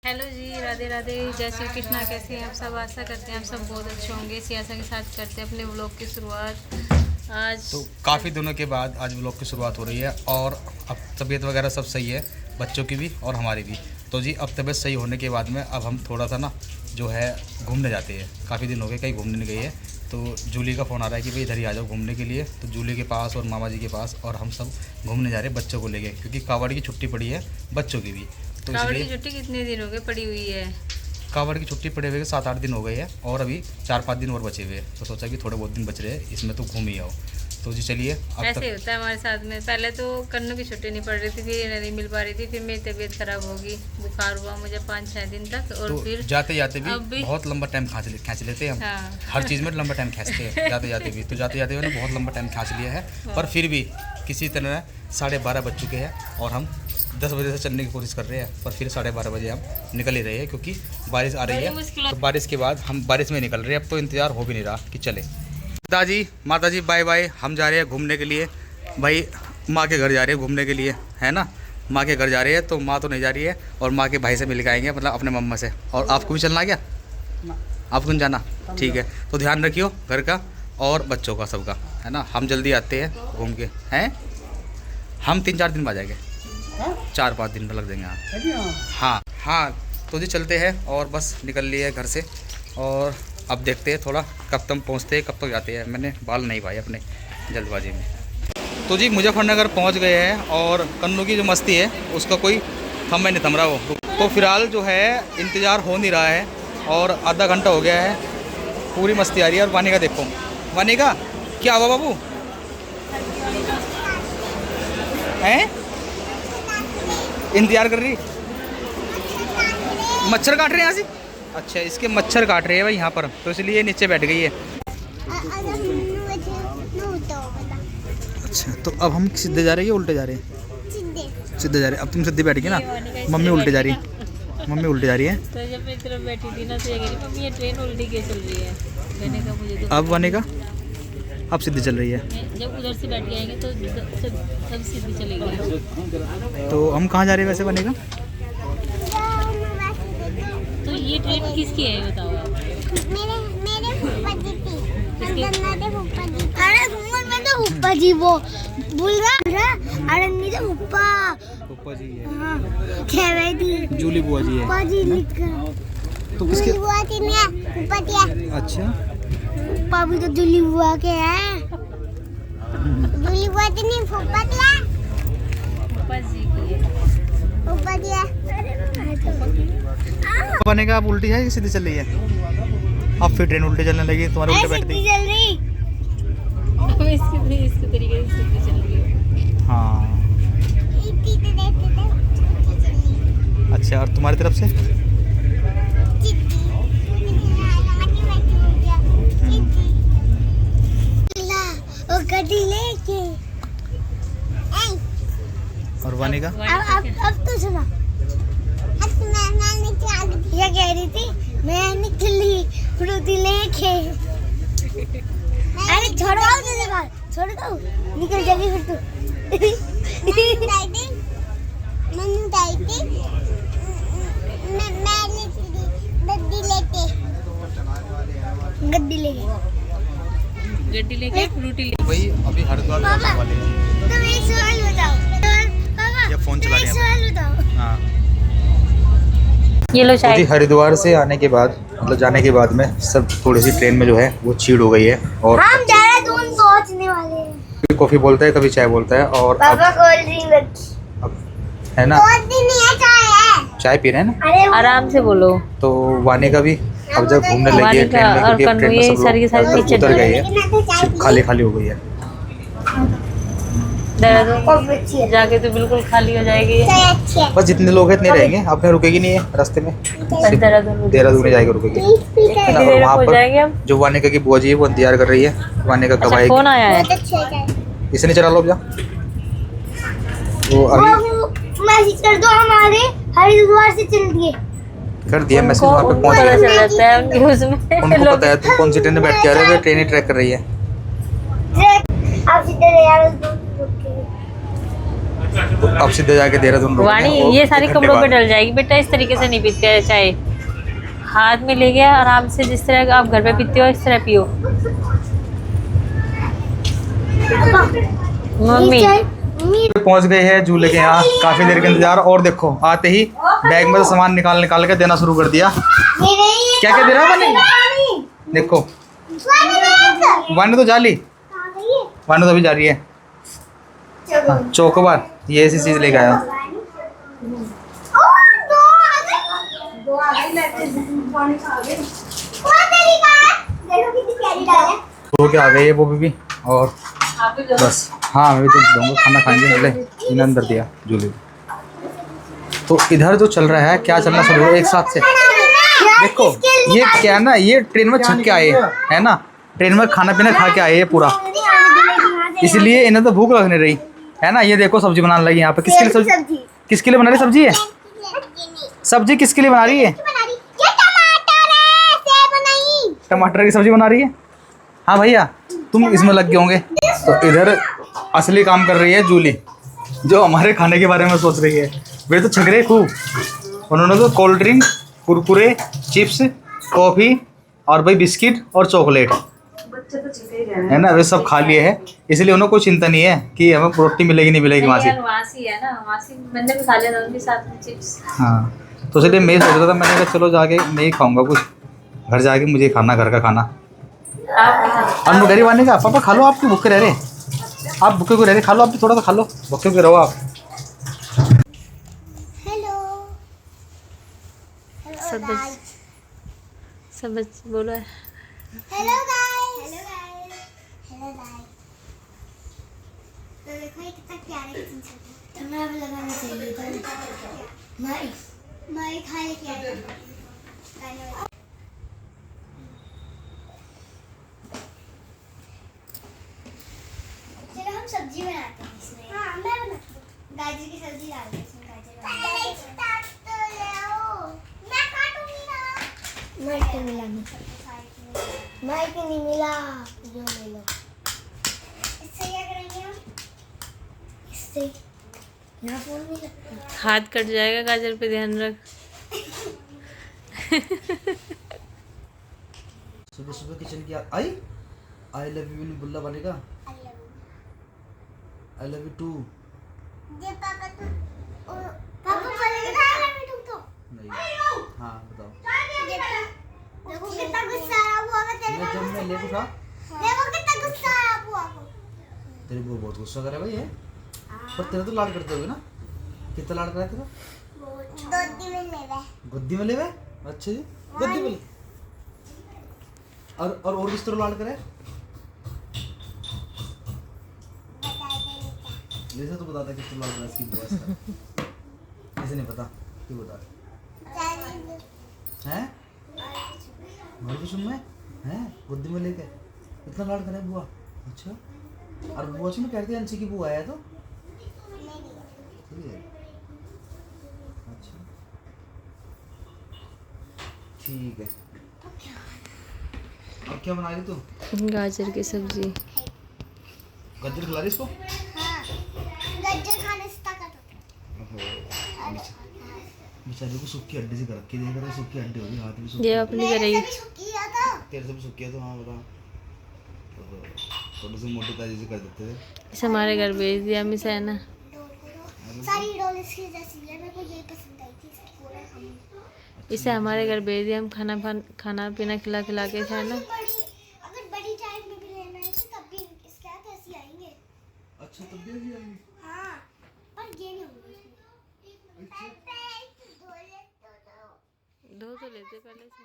Hello जी, राधे राधे, जय श्री कृष्णा। कैसे हैं आप सब? आशा करते हैं आप सब बहुत अच्छे होंगे। सियासा के साथ करते हैं अपने व्लॉग की शुरुआत। आज तो काफ़ी दिनों के बाद आज व्लॉग की शुरुआत हो रही है और अब तबीयत वगैरह सब सही है, बच्चों की भी और हमारी भी। तो जी अब तबीयत सही होने के बाद में अब हम थोड़ा सा ना जो है घूमने जाते हैं। काफ़ी दिन हो गए कहीं घूमने नहीं गए हैं, तो जूली का फ़ोन आ रहा है कि भाई इधर ही आ जाओ घूमने के लिए। तो जूली के पास और मामा जी के पास और हम सब घूमने जा रहे हैं बच्चों को लेके, क्योंकि कावड़ की छुट्टी पड़ी है बच्चों की भी। तो कावड़ की इसलिए छुट्टी कितने दिन हो गए पड़ी हुई है? कावड़ की छुट्टी पड़े हुए 7-8 दिन हो गए हैं और अभी 4-5 दिन और बचे हुए हैं। तो सोचा कि थोड़े बहुत दिन बच रहे हैं, इसमें तो घूम ही आओ। तो जी चलिए अब ऐसे तक ही होता है हमारे साथ में। पहले तो कन्नू की छुट्टी नहीं पड़ रही थी, फिर नहीं मिल पा रही थी, फिर मेरी तबीयत खराब होगी, बुखार हुआ मुझे 5-6 दिन तक। और तो फिर जाते जाते अब भी भी बहुत लंबा टाइम खींच लेते हैं हम। हाँ। हर चीज़ में लंबा टाइम खींचते हैं जाते जाते भी। तो जाते जाते मैंने बहुत लंबा टाइम खींच लिया है, पर फिर भी किसी तरह 12:30 बज चुके हैं और हम 10 बजे से चलने की कोशिश कर रहे हैं, पर फिर 12:30 बजे हम निकल ही रहे हैं, क्योंकि बारिश आ रही है। तो बारिश के बाद हम बारिश में निकल रहे हैं। अब तो इंतज़ार हो भी नहीं रहा कि चले। पिताजी माताजी बाय बाय, हम जा रहे हैं घूमने के लिए। भाई माँ के घर जा रहे हैं घूमने के लिए, है ना। माँ के घर जा रहे हैं, तो माँ तो नहीं जा रही है और माँ के भाई से मिल के आएंगे, मतलब अपने मम्मा से। और आपको भी चलना क्या? आपको नहीं जाना? ठीक है, तो ध्यान रखियो घर का और बच्चों का, सबका, है ना। हम जल्दी आते हैं घूम के, हैं। हम 3-4 दिन बाद जाएंगे, 4-5 दिन लग जाएंगे। हाँ हाँ, तो जी चलते हैं और बस निकल लिए है घर से। और अब देखते हैं थोड़ा कब तक पहुँचते हैं, कब तक जाते हैं। मैंने बाल नहीं भाई अपने जल्दबाजी में। तो जी मुजफ्फरनगर पहुँच गए हैं और कन्नू की जो मस्ती है उसका कोई थम नहीं थम रहा वो। तो फिलहाल जो है इंतज़ार हो नहीं रहा है और आधा घंटा हो गया है, पूरी मस्ती आ रही है। और वानी का देखो, वानी का क्या हुआ बाबू? हैं इंतज़ार कर रही? मच्छर काट रहे हैं यहाँ से? अच्छा, इसके मच्छर काट रहे हैं भाई यहाँ पर, तो इसलिए नीचे बैठ गई है। अच्छा, तो अब हम सीधे जा रहे हैं या उल्टे जा रहे हैं? सीधे जा रहे हैं। अब तुम सीधे बैठ गई ना, मम्मी उल्टे जा रही है। मम्मी उल्टे जा रही है। तो जब मैं तरफ बैठी थी ना तो ये कह रही मम्मी ये ट्रेन उल्टी क्यों चल रही है? मैंने कहा मुझे तो अब बनेगा, अब सीधे चल रही है। जब उधर से बैठ के आएंगे तो सब सीधी चलेगी। तो हम कहाँ जा रहे हैं वैसे बनेगा? तो ये ट्रेन किसकी है बताओ आप? मेरे फूफा जी थी। अरे मैं तो फूफा जी वो बोल रहा। अरे मेरे फूफा जी हाँ क्या बैठी जूली बुआ जी है। फूफा जी लिखकर तो किसके? बुआ थी मैं फूफा जी। अच्छा, फूफा भी तो जूली बुआ के है। जूली बुआ थी नहीं फूफा थी। फूफा जी की है। फूफा जी बनेगा। आप उल्टी है कि सीधी चल रही है? अब फिर ट्रेन उल्टे चलने लगी, तुम्हारे उल्टे बैठ गई। चल रही इसके तरीके से सीधी चल रही है। हाँ अच्छा, और तुम्हारी तरफ से? और वानी का? अब तो सुना। क्या कह रही थी? मैं निकली फ्रूटी लेके। अरे छोड़ो तुझे बात, छोड़ दो, निकल जल्दी फिर तू। मन्नू दाई मैं गड्डी लेके गड्डी लेके फ्रूटी ले। भाई अभी हरिद्वार पहुंचने वाले हैं। तुम एक सवाल बताओ पापा। ये फोन चला रहे हैं। सवाल बताओ। हाँ, ये लो तो जी हरिद्वार से आने के बाद, मतलब जाने के बाद में सब थोड़ी सी ट्रेन में जो है वो चीड़ हो गई है। और हम देहरादून पहुंचने वाले हैं। कभी कॉफ़ी बोलता है, कभी चाय बोलता है। और पापा कोल्ड ड्रिंक रखी। अब है ना, कोल्ड ड्रिंक नहीं है, चाय है। चाय पी रहे हैं ना। अरे आराम से बोलो। तो वानी का भी अब जब घूमने लगी है ट्रेन में, क्योंकि अब ट्रेन में सब लोग पीछे उतर गए हैं, सिर्फ खाली खाली हो गई है। देहरादून जाके तो बिल्कुल खाली हो जाएगी। चाय अच्छी है। बस जितने लोग हैं इतने रहेंगे, अब कहीं रुकेगी नहीं है रास्ते में, बस देहरादून ही जाएगी रुकेगी। है ना। और वहाँ हो जाएंगे हम। पर जो वानिका की बुआ जी है वो इंतजार कर रही है। वानिका कब अच्छा, आएगी? फोन आया है। बहुत अच्छी है चाय। इसे नहीं चला लो जा। वो अभी मैसेज कर दो हमारे हरिद्वार से चल दिए। कर दिया मैसेज, वहाँ पे पहुँच पता गया। चल जाता है उनके उसमें। उनको पता है तुम कौन सी ट्रेन में बैठ के आ रहे हो, ट्रेन ही ट्रैक कर रही है। आप सीधे यार तो अब सीधे जाके देहरादून रुकना है वाणी और ये सारी 1 घंटे कपड़ों पे बाद। डल जाएगी बेटा, इस तरीके से नहीं पीते हैं चाय। हाथ में ले गया आराम से, जिस तरह आप घर पे पीते हो इस तरह पियो। मम्मी पहुंच गए हैं झूले के यहाँ, काफी देर का इंतजार। और देखो आते ही बैग में से सामान निकाल निकाल के देना शुरू कर दिया। क्या क्या दे रहा है बनी? देखो वानी तो जा ली, वानी तो अभी जा रही है। हाँ, चोकोबार ये ऐसी चीज लेके आया। तो क्या आ गई है वो भी और बस। हाँ मैं भी तो दूंगा, खाना खाएंगे। ले इन्हें अंदर दिया झूले। तो इधर जो चल रहा है, क्या चलना शुरू है एक साथ से। देखो ये क्या है ना, ये ट्रेन में छक के आए है ना, ट्रेन में खाना पीना खा के आए ये पूरा, इसलिए इन्हें तो भूख लगने रही है ना। ये देखो सब्जी बनाने लगी यहाँ पे। किसके लिए सब्जी? किसके लिए बना रही सब्जी है? सब्जी किसके लिए बना रही है? टमाटर की सब्जी बना रही है। हाँ भैया तुम इसमें लग गए होंगे। तो इधर असली काम कर रही है जूली, जो हमारे खाने के बारे में सोच रही है। वे तो छक रहे खूब। उन्होंने तो cold drink, Kurkure, chips, coffee और भाई बिस्किट और चॉकलेट है ना, वे सब खा लिए हैं। इसलिए उन्हें कोई चिंता नहीं है कि हमें रोटी मिलेगी नहीं मिलेगी वहाँ से। वासी है ना, वासी मैंने भी खा लिया था उनके साथ में चिप्स। हाँ तो इसलिए मैं सोच रहा था, मैंने कहा चलो जाके मैं ही खाऊंगा कुछ, घर जाके मुझे खाना, घर का खाना। और मुडेरी वाने का पापा खा लो, आप क्यों भूखे रह रहे? आप भूखे क्यों रह रहे? खा लो आप भी थोड़ा सा खा लो, भूखे क्यों रहो आप? सब बोलो हेलो गाइस। Hello guys. तो देखो ये कितना प्यारा किचन सेट है। तुम्हें अब लगाना चाहिए था। मैं खाने के आई। चलो हम सब्जी बनाते हैं इसमें। हाँ मैं बनाती हूँ। गाजर की सब्जी डालते हैं इसमें। गाजर स्टार्ट तो ले आओ। मैं काटूंगी ना। माइक मिला नहीं, माइक नहीं मिला, जो ले लो। इससे क्या करेंगे हम? इससे यहाँ फोन नहीं लगता। हाथ कट जाएगा, गाजर पे ध्यान रख। सुबह सुबह किचन की आई लव यू बुल्ला बनेगा। I love you too. ये पापा तो पापा बोलेगा आई लव यू तो नहीं हाँ बताओ। देखो कितना गुस्सा आया हुआ है तेरे मैं जब मैं लेके था, देखो कितना गुस्सा आया हुआ है। तेरे को बहुत गुस्सा करे भाई है, पर तेरा तो लाड करते होगे ना। कितना लाड कराया तेरा? गोदी में ले गए। गोदी में ले गए? अच्छा जी गोदी में ले। और किस तरह लाड करे? जैसे तो बताता किस तरह लाड करा इसकी बुआ इसका। ऐसे नहीं पता क्यों बता हैं? घर की सुन में हैं गोदी में लेके इतना लाड करे बुआ। अच्छा और बुआ से मैं कहती अंशी की बुआ आया तो ठीक है। अच्छा ठीक है। अब क्या बना रही तू? गाजर की सब्जी। गाजर खिला रही इसको? हाँ गाजर खाने से ताकत होती है। बेचारी को सूखी हड्डी से कर रखी, देख रहे सूखी हड्डी होगी, हाथ भी सूखी। ये अपनी करेगी। तेरे से भी सूखी है तो हाँ बता। थोड़ी सी मोटी ताजी से कर देते थे। इसे हमारे घर भेज दिया मिस है ना। सारी रोल इसकी जैसी है, मेरे को यही पसंद आई थी इसकी पूरा हम। इसे हमारे घर भेज दिया, हम खाना पीना खिला खिला के खाए ना। अगर बड़ी टाइप में भी लेना है तो तब भी इसके साथ ऐसे आएंगे। अच्छा तब भी ऐसी आएंगी? हाँ पर ये नहीं होगा। दो तो लेते पहले से।